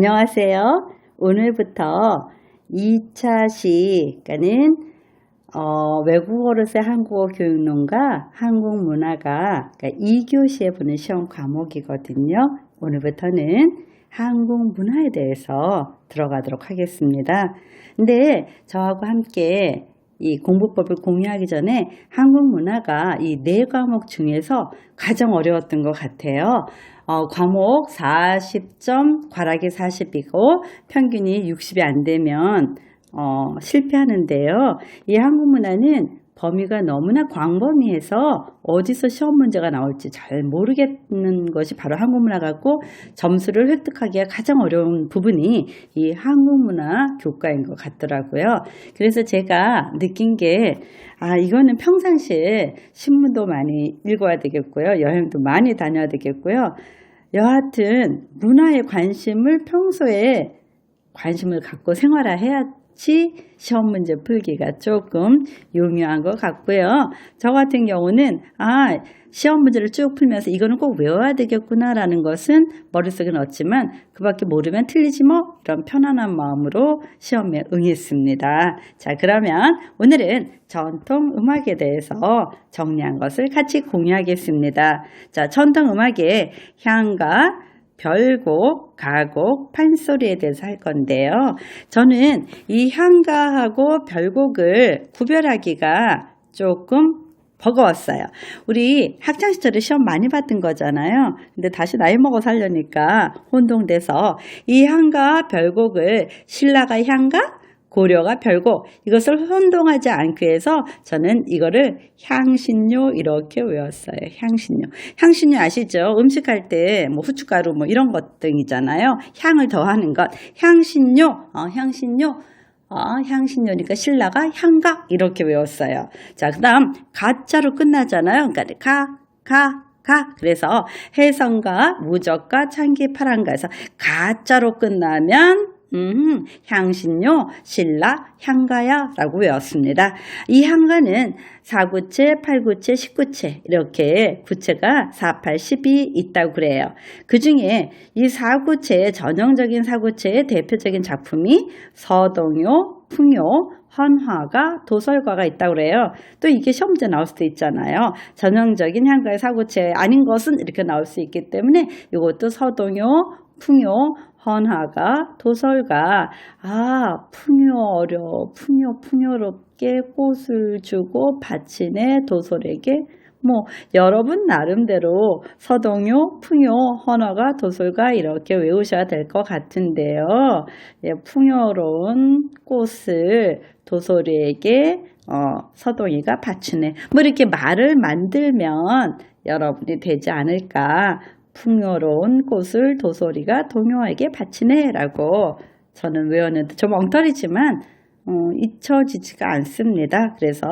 안녕하세요. 오늘부터 2차 시, 그러니까는 외국어로 쓴 한국어 교육론과 한국 문화가 2교시에 보는 시험 과목이거든요. 오늘부터는 한국 문화에 대해서 들어가도록 하겠습니다. 근데 저하고 함께 이 공부법을 공유하기 전에 한국 문화가 이 4과목 중에서 가장 어려웠던 것 같아요. 과목 40점, 괄하기 40이고 평균이 60이 안 되면 실패하는데요. 이 한국 문화는 범위가 너무나 광범위해서 어디서 시험 문제가 나올지 잘 모르겠는 것이 바로 한국 문화 같고, 점수를 획득하기가 가장 어려운 부분이 이 한국 문화 교과인 것 같더라고요. 그래서 제가 느낀 게 이거는 평상시에 신문도 많이 읽어야 되겠고요. 여행도 많이 다녀야 되겠고요. 여하튼 문화에 관심을 갖고 생활해야지 시험 문제 풀기가 조금 용이한 것 같고요. 저 같은 경우는 시험 문제를 쭉 풀면서 이거는 꼭 외워야 되겠구나 라는 것은 머릿속에 넣었지만 그밖에 모르면 틀리지 뭐, 이런 편안한 마음으로 시험에 응했습니다. 자, 그러면 오늘은 전통 음악에 대해서 정리한 것을 같이 공유하겠습니다. 자, 전통 음악의 향가, 별곡, 가곡, 판소리에 대해서 할 건데요. 저는 이 향가하고 별곡을 구별하기가 조금 버거웠어요. 우리 학창시절에 시험 많이 봤던 거잖아요. 근데 다시 나이 먹어서 하려니까 혼동돼서 이 향가, 별곡을 신라가 향가, 고려가 별곡, 이것을 혼동하지 않기 위해서 저는 이거를 향신료 이렇게 외웠어요. 향신료 아시죠? 음식할 때 뭐 후춧가루 뭐 이런 것 등이잖아요. 향을 더하는 것. 향신료니까 신라가 향가 이렇게 외웠어요. 자, 그 다음 가자로 끝나잖아요. 그러니까 그래서 해성가, 무적가, 창기, 파랑가에서 가자로 끝나면 향신료, 신라, 향가야 라고 외웠습니다. 이 향가는 4구체, 8구체, 19체 이렇게 구체가 4, 8, 10이 있다고 그래요. 그 중에 이 4구체의 전형적인 4구체의 대표적인 작품이 서동요, 풍요, 헌화가, 도설가가 있다고 그래요. 또 이게 시험 문제 나올 수도 있잖아요. 전형적인 향가의 4구체 아닌 것은 이렇게 나올 수 있기 때문에 이것도 서동요, 풍요, 헌화가, 도설가. 풍요롭게 꽃을 주고 바치네 도솔에게. 여러분 나름대로 서동요, 풍요, 헌화가, 도솔가 이렇게 외우셔야 될 것 같은데요. 풍요로운 꽃을 도솔이에게 서동이가 바치네. 이렇게 말을 만들면 여러분이 되지 않을까. 풍요로운 꽃을 도솔이가 동요에게 바치네 라고 저는 외웠는데 좀 엉터리지만 잊혀지지가 않습니다. 그래서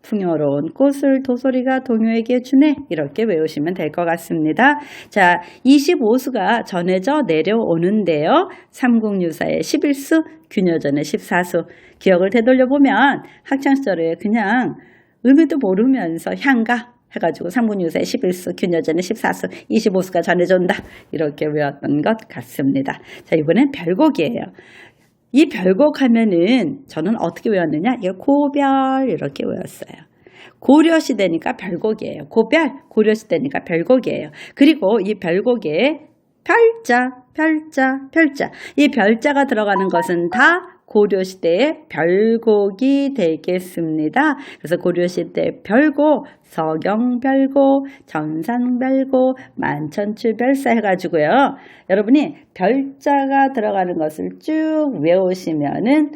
풍요로운 꽃을 도솔이가 동요에게 주네 이렇게 외우시면 될 것 같습니다. 자, 25수가 전해져 내려오는데요. 삼국유사의 11수, 균여전의 14수. 기억을 되돌려보면 학창시절에 그냥 의미도 모르면서 향가 해가지고 삼국유사의 11수, 균여전의 14수, 25수가 전해져온다 이렇게 외웠던 것 같습니다. 자, 이번엔 별곡이에요. 이 별곡 하면은 저는 어떻게 외웠느냐, 이거 고별 이렇게 외웠어요. 고려시대니까 별곡이에요. 고려시대니까 별곡이에요. 그리고 이 별곡에 별자, 이 별자가 들어가는 것은 다 고려시대의 별곡이 되겠습니다. 그래서 고려시대 별곡, 서경별곡, 전산별곡, 만천추별사 해가지고요. 여러분이 별자가 들어가는 것을 쭉 외우시면은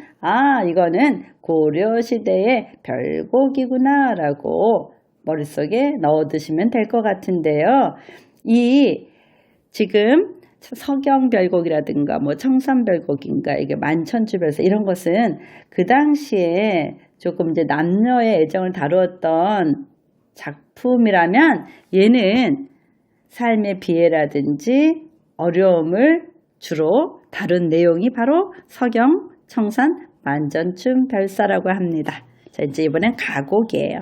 이거는 고려시대의 별곡이구나 라고 머릿속에 넣어두시면 될 것 같은데요. 지금 서경별곡이라든가 청산별곡인가 이게 만천추별사 이런 것은 그 당시에 조금 이제 남녀의 애정을 다루었던 작품이라면, 얘는 삶의 비애라든지 어려움을 주로 다룬 내용이 바로 서경, 청산, 만천추별사라고 합니다. 자, 이제 이번엔 가곡이에요.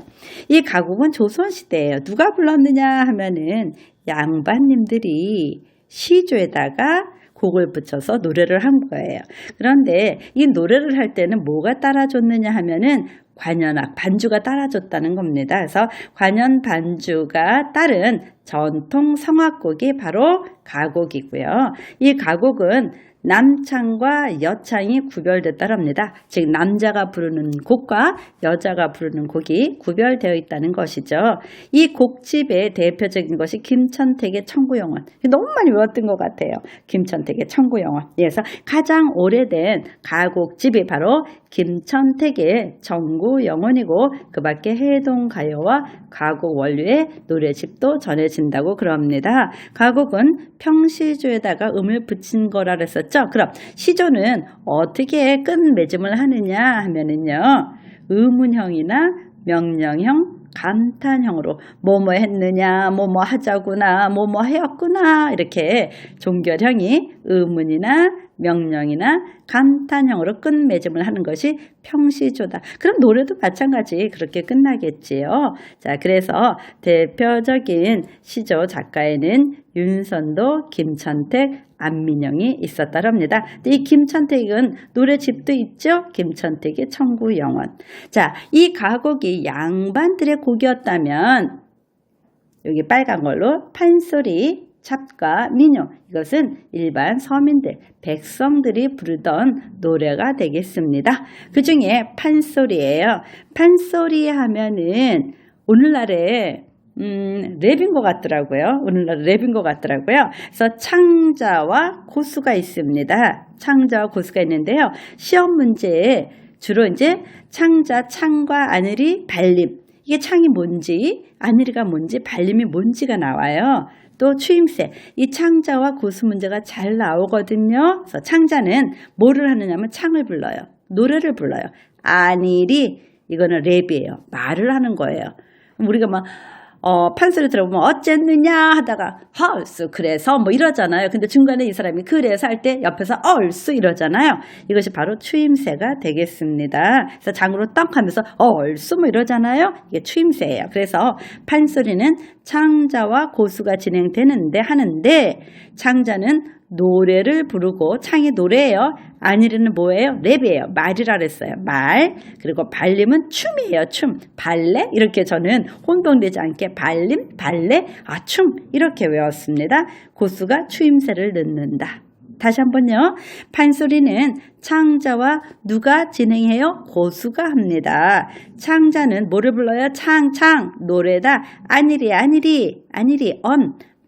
이 가곡은 조선시대예요. 누가 불렀느냐 하면은 양반님들이 시조에다가 곡을 붙여서 노래를 한 거예요. 그런데 이 노래를 할 때는 뭐가 따라줬느냐 하면은 관현악, 반주가 따라줬다는 겁니다. 그래서 관현 반주가 따른 전통 성악곡이 바로 가곡이고요. 이 가곡은 남창과 여창이 구별됐다랍니다. 즉 남자가 부르는 곡과 여자가 부르는 곡이 구별되어 있다는 것이죠. 이 곡집의 대표적인 것이 김천택의 청구영원. 너무 많이 외웠던 것 같아요. 김천택의 청구영원. 그래서 가장 오래된 가곡집이 바로 김천택의 청구영원이고 그 밖에 해동가요와 가곡 원류의 노래집도 전해진다고 그럽니다. 가곡은 평시조에다가 음을 붙인 거라 그랬었죠. 그럼 시조는 어떻게 끝맺음을 하느냐 하면은요, 의문형이나 명령형, 감탄형으로 뭐뭐 했느냐, 뭐뭐 하자구나, 뭐뭐 하였구나 이렇게 종결형이 의문이나 명령이나 감탄형으로 끝맺음을 하는 것이 평시조다. 그럼 노래도 마찬가지 그렇게 끝나겠지요. 자, 그래서 대표적인 시조 작가에는 윤선도, 김천택, 안민영이 있었다랍니다. 이 김천택은 노래집도 있죠. 김천택의 청구영원. 자, 이 가곡이 양반들의 곡이었다면 여기 빨간 걸로 판소리, 찹과 민요, 이것은 일반 서민들, 백성들이 부르던 노래가 되겠습니다. 그 중에 판소리예요. 판소리 하면은 오늘날에 랩인 것 같더라고요. 오늘날 랩인 것 같더라고요. 그래서 창자와 고수가 있습니다. 창자와 고수가 있는데요. 시험 문제에 주로 이제 창자, 창과 아늘이 발림. 이게 창이 뭔지, 아늘이가 뭔지, 발림이 뭔지가 나와요. 또 추임새, 이 창자와 고수 문제가 잘 나오거든요. 그래서 창자는 뭐를 하느냐면 창을 불러요. 노래를 불러요. 아닐이 이거는 랩이에요. 말을 하는 거예요. 우리가 막 판소리 들어보면 어쨌느냐 하다가 헐수 그래서 뭐 이러잖아요. 근데 중간에 이 사람이 그래서 할 때 옆에서 얼쑤 이러잖아요. 이것이 바로 추임새가 되겠습니다. 그래서 장으로 떡 하면서 얼쑤 뭐 이러잖아요. 이게 추임새예요. 그래서 판소리는 창자와 고수가 진행되는데 하는데 창자는 노래를 부르고 창이 노래예요. 아니르는 뭐예요? 랩이에요. 말이라 그랬어요. 말. 그리고 발림은 춤이에요. 춤. 발레. 이렇게 저는 혼동되지 않게 발림, 발레, 춤 이렇게 외웠습니다. 고수가 추임새를 넣는다. 다시 한번요. 판소리는 창자와 누가 진행해요? 고수가 합니다. 창자는 뭐를 불러요? 창, 노래다. 아니리,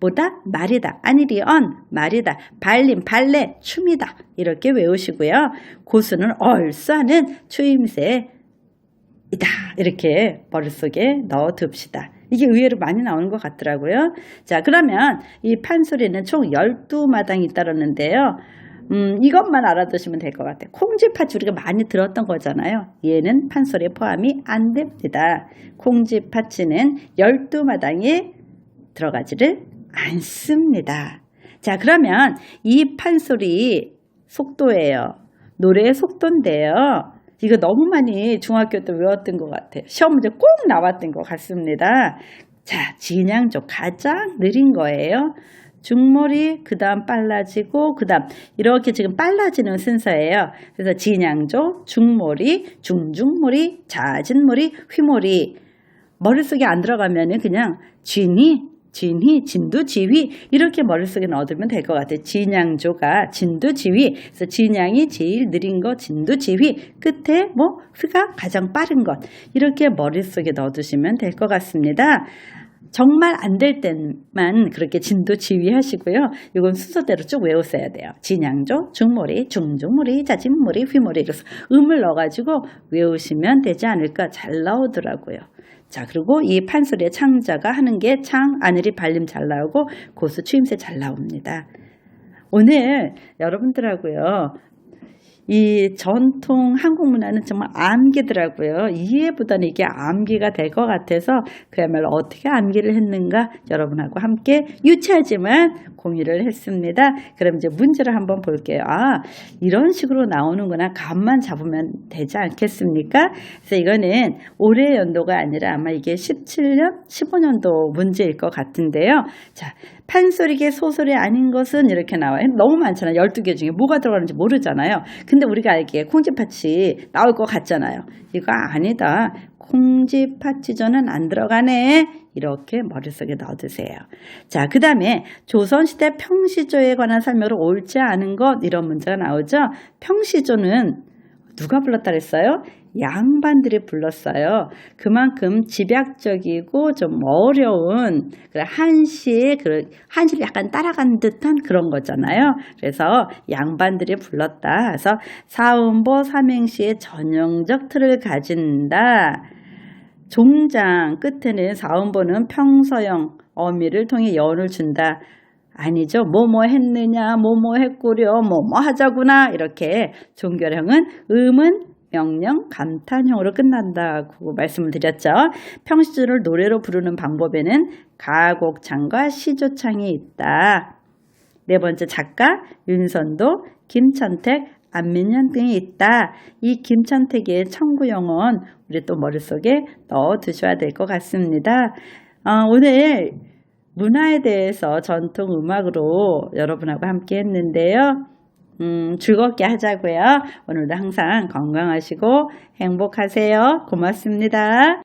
뭐다? 말이다. 아니리 말이다. 발림, 발레, 춤이다. 이렇게 외우시고요. 고수는 얼싸는 추임새이다. 이렇게 머릿속에 넣어둡시다. 이게 의외로 많이 나오는 것 같더라고요. 자, 그러면 이 판소리는 총 12마당이 따르는데요. 이것만 알아두시면 될 것 같아요. 콩쥐팥이 우리가 많이 들었던 거잖아요. 얘는 판소리에 포함이 안 됩니다. 콩쥐팥이는 12마당에 들어가지를 않습니다. 자, 그러면 이 판소리 속도예요. 노래의 속도인데요. 이거 너무 많이 중학교 때 외웠던 것 같아요. 시험 문제 꼭 나왔던 것 같습니다. 자, 진양조 가장 느린 거예요. 중몰이 그 다음 빨라지고 그 다음 이렇게 지금 빨라지는 순서예요. 그래서 진양조, 중몰이, 중중몰이, 자진몰이, 휘몰이. 머릿속에 안 들어가면은 그냥 진희, 진두, 지휘 이렇게 머릿속에 넣어두면 될 것 같아요. 진양조가 진두, 지휘. 그래서 진양이 제일 느린 거 진두, 지휘. 끝에 뭐 휘가 가장 빠른 것. 이렇게 머릿속에 넣어두시면 될 것 같습니다. 정말 안 될 때만 그렇게 진두, 지휘 하시고요. 이건 순서대로 쭉 외우셔야 돼요. 진양조, 중몰이, 중중몰이, 자진몰이, 휘몰이 이래서 음을 넣어가지고 외우시면 되지 않을까. 잘 나오더라고요. 자, 그리고 이 판소리의 창자가 하는 게 창, 아늘이 발림 잘 나오고 고수 추임새 잘 나옵니다. 오늘 여러분들하고요. 이 전통 한국 문화는 정말 암기더라고요. 이해보다는 이게 암기가 될 것 같아서 그야말로 어떻게 암기를 했는가 여러분하고 함께 유치하지만 공유를 했습니다. 그럼 이제 문제를 한번 볼게요. 아, 이런 식으로 나오는구나. 감만 잡으면 되지 않겠습니까? 그래서 이거는 올해 연도가 아니라 아마 이게 17년, 15년도 문제일 것 같은데요. 자, 판소리계 소소리 아닌 것은 이렇게 나와요. 너무 많잖아요. 12개 중에 뭐가 들어가는지 모르잖아요. 근데 우리가 알기에 콩쥐팥이 나올 것 같잖아요. 이거 아니다. 콩쥐팥쥐전은 안 들어가네. 이렇게 머릿속에 넣어두세요. 자, 그 다음에 조선시대 평시조에 관한 설명으로 옳지 않은 것 이런 문제가 나오죠. 평시조는 누가 불렀다 그랬어요? 양반들이 불렀어요. 그만큼 집약적이고 좀 어려운 한시의 한시를 약간 따라간 듯한 그런 거잖아요. 그래서 양반들이 불렀다. 그래서 사음보 삼행시의 전형적 틀을 가진다. 종장 끝에는 사음보는 평서형 어미를 통해 여운을 준다. 아니죠. 뭐뭐 했느냐, 뭐뭐 했구려, 뭐뭐 하자구나. 이렇게 종결형은 음은 명령, 감탄형으로 끝난다고 말씀을 드렸죠. 평시조를 노래로 부르는 방법에는 가곡창과 시조창이 있다. 네 번째 작가 윤선도, 김천택, 안민현 등이 있다. 이 김천택의 청구영혼 우리 또 머릿속에 넣어 두셔야 될 것 같습니다. 오늘 문화에 대해서 전통 음악으로 여러분하고 함께 했는데요. 즐겁게 하자고요. 오늘도 항상 건강하시고 행복하세요. 고맙습니다.